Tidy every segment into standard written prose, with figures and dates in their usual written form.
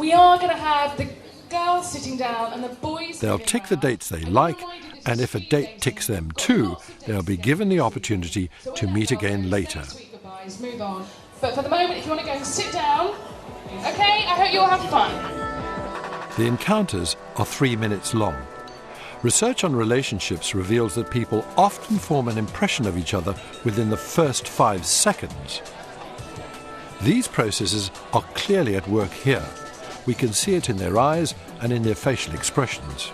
we are going to have the girls sitting down and the boys... They'll tick the dates they like, and if a date ticks them too, they'll be given the opportunity to meet again later. Sweet goodbyes, move on. But for the moment, if you want to go and sit down, okay, I hope you all have fun. The encounters are 3 minutes long. Research on relationships reveals that people often form an impression of each other within the first 5 seconds. These processes are clearly at work here. We can see it in their eyes and in their facial expressions.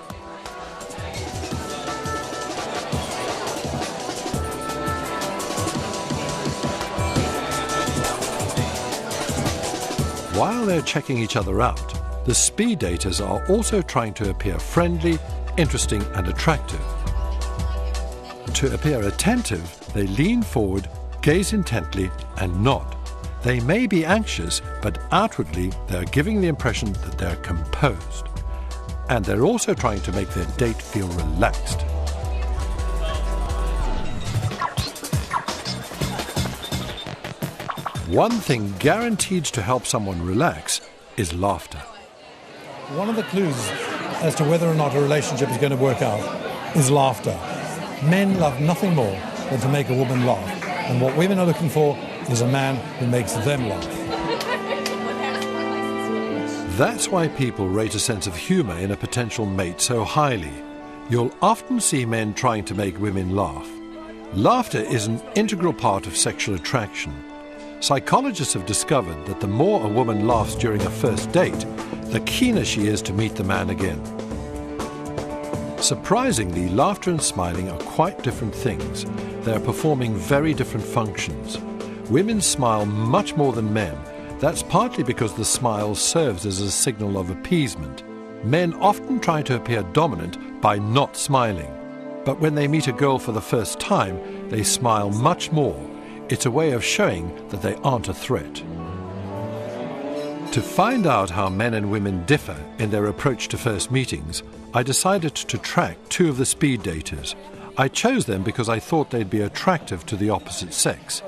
While they're checking each other out, the speed daters are also trying to appear friendly, interesting and attractive. To appear attentive, they lean forward, gaze intently and nod. They may be anxious, but outwardly they are giving the impression that they're composed. And they're also trying to make their date feel relaxed. One thing guaranteed to help someone relax is laughter. One of the clues as to whether or not a relationship is going to work out is laughter. Men love nothing more than to make a woman laugh. And what women are looking for is a man who makes them laugh. That's why people rate a sense of humour in a potential mate so highly. You'll often see men trying to make women laugh. Laughter is an integral part of sexual attraction. Psychologists have discovered that the more a woman laughs during a first date, the keener she is to meet the man again. Surprisingly, laughter and smiling are quite different things. They are performing very different functions. Women smile much more than men. That's partly because the smile serves as a signal of appeasement. Men often try to appear dominant by not smiling. But when they meet a girl for the first time, they smile much more. It's a way of showing that they aren't a threat. To find out how men and women differ in their approach to first meetings, I decided to track 2 of the speed daters. I chose them because I thought they'd be attractive to the opposite sex.